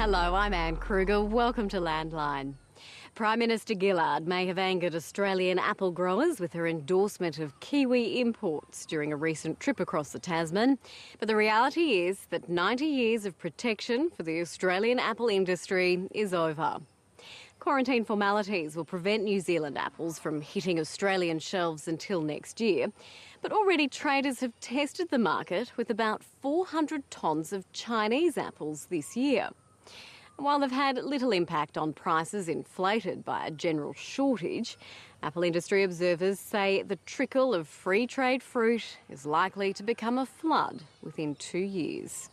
Hello, I'm Anne Kruger. Welcome to Landline. Prime Minister Gillard may have angered Australian apple growers with her endorsement of Kiwi imports during a recent trip across the Tasman. But the reality is that 90 years of protection for the Australian apple industry is over. Quarantine formalities will prevent New Zealand apples from hitting Australian shelves until next year. But already traders have tested the market with about 400 tonnes of Chinese apples this year. While they've had little impact on prices inflated by a general shortage, apple industry observers say the trickle of free trade fruit is likely to become a flood within 2 years.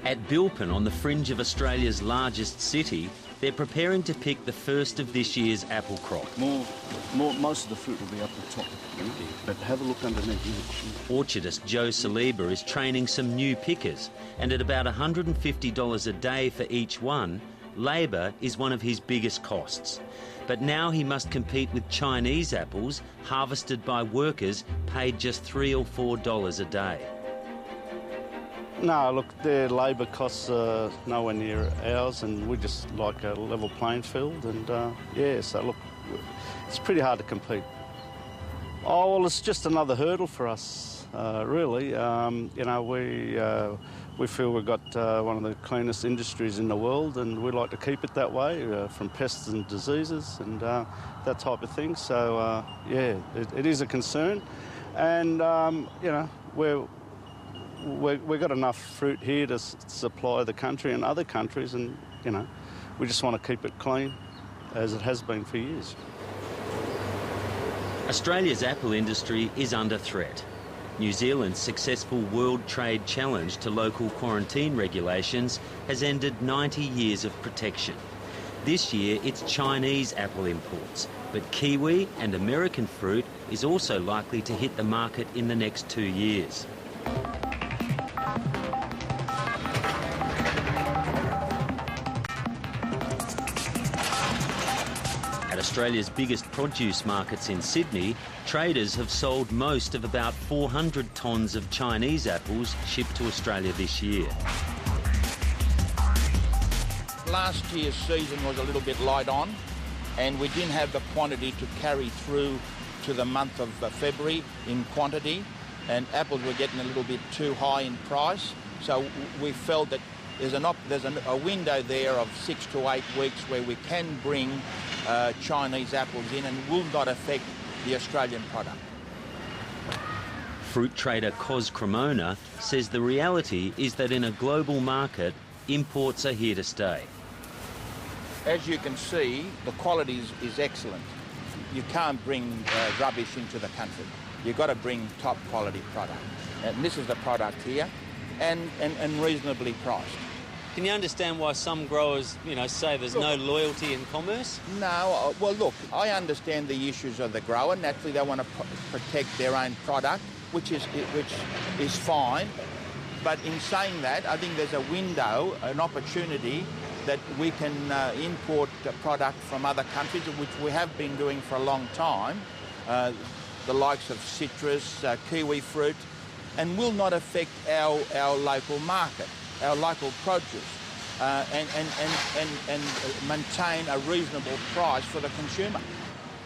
At Bilpin, on the fringe of Australia's largest city, they're preparing to pick the first of this year's apple crop. Most of the fruit will be up the top, but have a look underneath. Orchardist Joe Saliba is training some new pickers, and at about $150 a day for each one, labour is one of his biggest costs. But now he must compete with Chinese apples harvested by workers paid just $3 or $4 a day. No, look, their labour costs are nowhere near ours, and we just like a level playing field, and so look, it's pretty hard to compete. Oh, well, it's just another hurdle for us, really. We feel we've got one of the cleanest industries in the world, and we like to keep it that way, from pests and diseases and that type of thing. So, it is a concern, and, we've got enough fruit here to supply the country and other countries, and, we just want to keep it clean, as it has been for years. Australia's apple industry is under threat. New Zealand's successful World Trade Challenge to local quarantine regulations has ended 90 years of protection. This year, it's Chinese apple imports, but Kiwi and American fruit is also likely to hit the market in the next 2 years. At Australia's biggest produce markets in Sydney, traders have sold most of about 400 tonnes of Chinese apples shipped to Australia this year. Last year's season was a little bit light on, and we didn't have the quantity to carry through to the month of February in quantity, and apples were getting a little bit too high in price, so we felt that there's a window there of 6 to 8 weeks where we can bring Chinese apples in and will not affect the Australian product. Fruit trader Cos Cremona says the reality is that in a global market, imports are here to stay. As you can see, the quality is excellent. You can't bring rubbish into the country. You've got to bring top quality product. And this is the product here, and reasonably priced. Can you understand why some growers, say there's no loyalty in commerce? No, well, look, I understand the issues of the grower. Naturally, they want to protect their own product, which is fine. But in saying that, I think there's a window, an opportunity that we can import product from other countries, which we have been doing for a long time, the likes of citrus, kiwi fruit, and will not affect our local market, our local produce, and maintain a reasonable price for the consumer.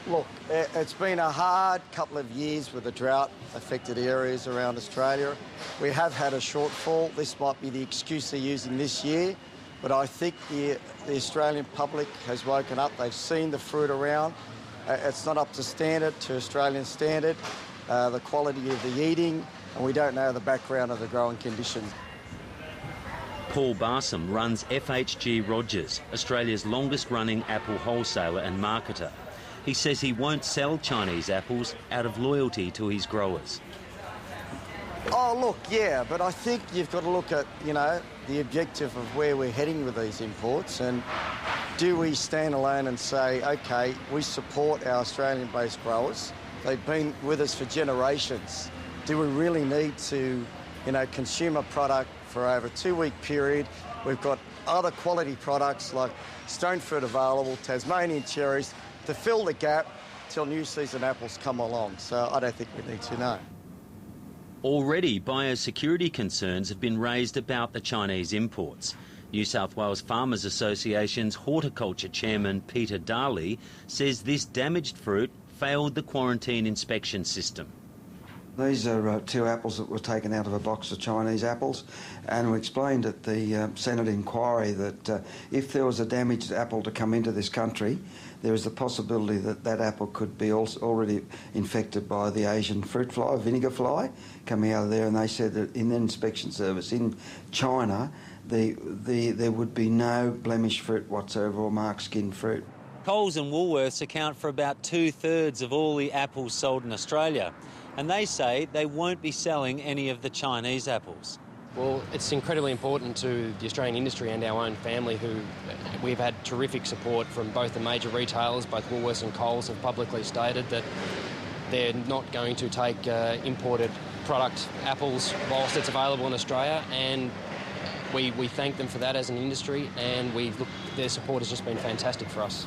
Look, it's been a hard couple of years with the drought-affected areas around Australia. We have had a shortfall. This might be the excuse they're using this year, but I think the Australian public has woken up. They've seen the fruit around. It's not up to Australian standard, the quality of the eating, and we don't know the background of the growing conditions. Paul Barsom runs FHG Rogers, Australia's longest-running apple wholesaler and marketer. He says he won't sell Chinese apples out of loyalty to his growers. Oh, look, yeah, but I think you've got to look at, the objective of where we're heading with these imports, and do we stand alone and say, OK, we support our Australian-based growers. They've been with us for generations. Do we really need to, consume a product for over a 2-week period? We've got other quality products like stone fruit available, Tasmanian cherries, to fill the gap till new season apples come along. So I don't think we need to know. Already, biosecurity concerns have been raised about the Chinese imports. New South Wales Farmers Association's horticulture chairman Peter Darley says this damaged fruit failed the quarantine inspection system. These are 2 apples that were taken out of a box of Chinese apples, and we explained at the Senate inquiry that if there was a damaged apple to come into this country, there is the possibility that that apple could be also already infected by the Asian fruit fly, vinegar fly, coming out of there. And they said that in the inspection service in China, there would be no blemished fruit whatsoever or marked skin fruit. Coles and Woolworths account for about 2/3 of all the apples sold in Australia, and they say they won't be selling any of the Chinese apples. Well, it's incredibly important to the Australian industry and our own family, who we've had terrific support from both the major retailers. Both Woolworths and Coles have publicly stated that they're not going to take imported product apples whilst it's available in Australia, and we thank them for that as an industry, and their support has just been fantastic for us.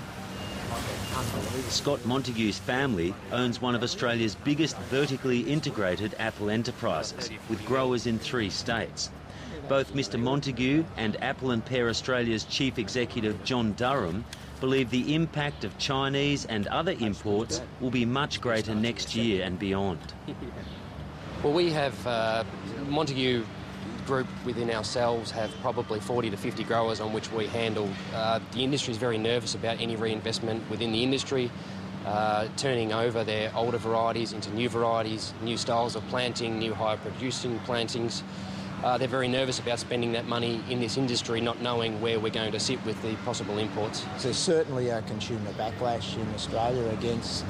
Scott Montague's family owns one of Australia's biggest vertically integrated apple enterprises, with growers in 3 states. Both Mr Montague and Apple and Pear Australia's Chief Executive John Durham believe the impact of Chinese and other imports will be much greater next year and beyond. Well, we have Montague Group within ourselves have probably 40 to 50 growers on which we handle. The industry is very nervous about any reinvestment within the industry, turning over their older varieties into new varieties, new styles of planting, new higher producing plantings. They're very nervous about spending that money in this industry, not knowing where we're going to sit with the possible imports. There's certainly a consumer backlash in Australia against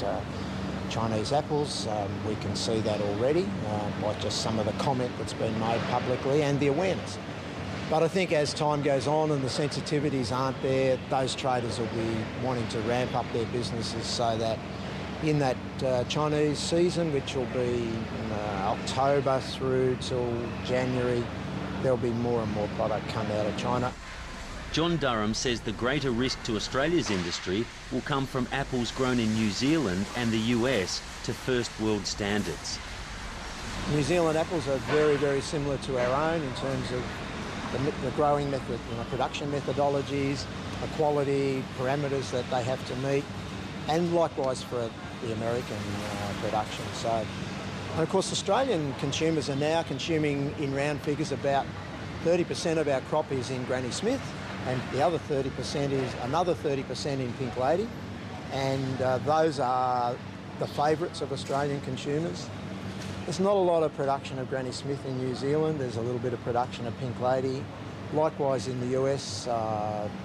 Chinese apples. We can see that already by just some of the comment that's been made publicly and the awareness. But I think as time goes on and the sensitivities aren't there, those traders will be wanting to ramp up their businesses so that in that Chinese season, which will be October through till January, there'll be more and more product come out of China. John Durham says the greater risk to Australia's industry will come from apples grown in New Zealand and the US to first world standards. New Zealand apples are very, very similar to our own in terms of the growing method, production methodologies, the quality parameters that they have to meet, and likewise for the American production. So, and of course, Australian consumers are now consuming, in round figures, about 30% of our crop is in Granny Smith, and the other 30% is another 30% in Pink Lady, and those are the favourites of Australian consumers. There's not a lot of production of Granny Smith in New Zealand. There's a little bit of production of Pink Lady. Likewise in the US,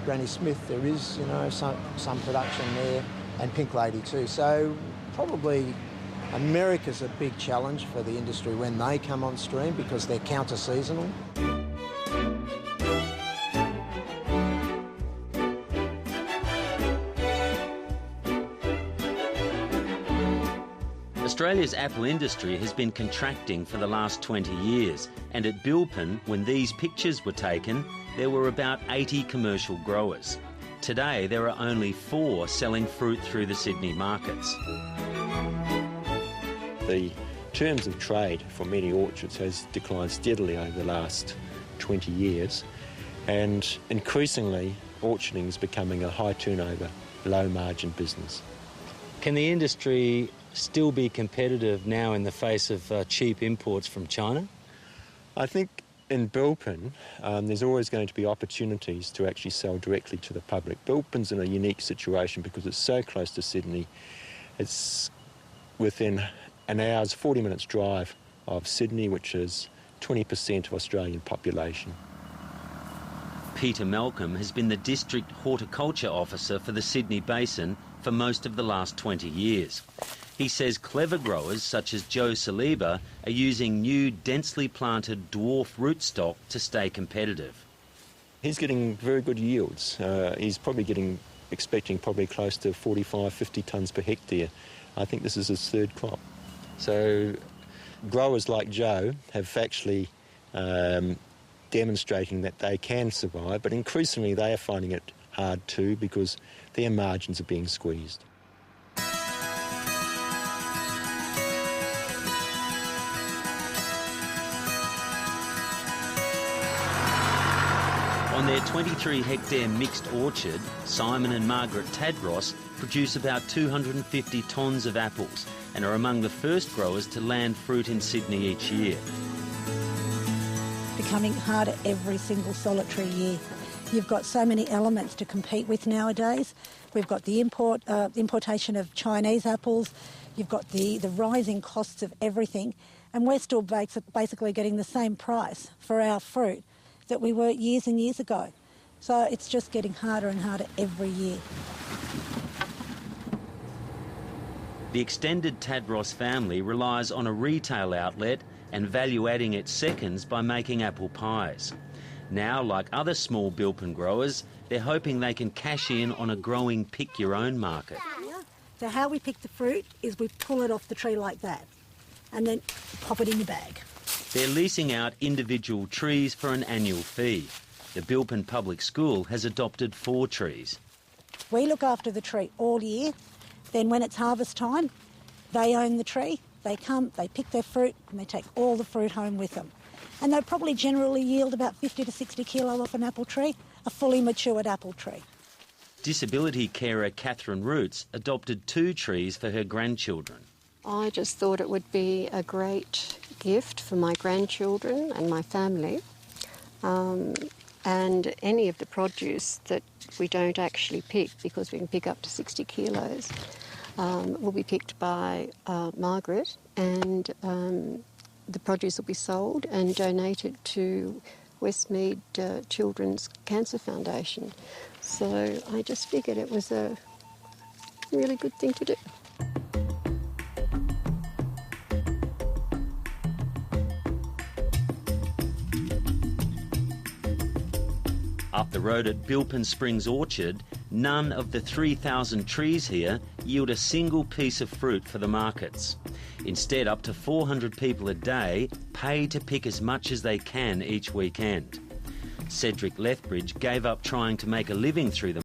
Granny Smith, there is some production there, and Pink Lady too. So probably America's a big challenge for the industry when they come on stream because they're counter-seasonal. Australia's apple industry has been contracting for the last 20 years, and at Bilpin, when these pictures were taken, there were about 80 commercial growers. Today, there are only 4 selling fruit through the Sydney markets. The terms of trade for many orchards has declined steadily over the last 20 years, and increasingly orcharding is becoming a high turnover, low margin business. Can the industry still be competitive now in the face of cheap imports from China? I think in Bilpin, there's always going to be opportunities to actually sell directly to the public. Bilpin's in a unique situation because it's so close to Sydney. It's within an hour's 40 minutes drive of Sydney, which is 20% of Australian population. Peter Malcolm has been the District Horticulture Officer for the Sydney Basin for most of the last 20 years. He says clever growers such as Joe Saliba are using new densely planted dwarf rootstock to stay competitive. He's getting very good yields. He's probably expecting close to 45, 50 tonnes per hectare. I think this is his 3rd crop. So growers like Joe have actually demonstrating that they can survive, but increasingly they are finding it hard too because their margins are being squeezed. On their 23-hectare mixed orchard, Simon and Margaret Tadros produce about 250 tonnes of apples and are among the first growers to land fruit in Sydney each year. Becoming harder every single solitary year. You've got so many elements to compete with nowadays. We've got the importation of Chinese apples. You've got the rising costs of everything. And we're still basically getting the same price for our fruit that we were years and years ago. So it's just getting harder and harder every year. The extended Tadros family relies on a retail outlet and value-adding its seconds by making apple pies. Now, like other small bilpin growers, they're hoping they can cash in on a growing pick-your-own market. So how we pick the fruit is we pull it off the tree like that and then pop it in the bag. They're leasing out individual trees for an annual fee. The Bilpin Public School has adopted 4 trees. We look after the tree all year. Then when it's harvest time, they own the tree. They come, they pick their fruit, and they take all the fruit home with them. And they probably generally yield about 50 to 60 kilo off an apple tree, a fully matured apple tree. Disability carer Catherine Roots adopted 2 trees for her grandchildren. I just thought it would be a great gift for my grandchildren and my family. And any of the produce that we don't actually pick, because we can pick up to 60 kilos, will be picked by Margaret, and the produce will be sold and donated to Westmead Children's Cancer Foundation. So I just figured it was a really good thing to do. Up the road at Bilpin Springs Orchard, none of the 3,000 trees here yield a single piece of fruit for the markets. Instead, up to 400 people a day pay to pick as much as they can each weekend. Cedric Lethbridge gave up trying to make a living through the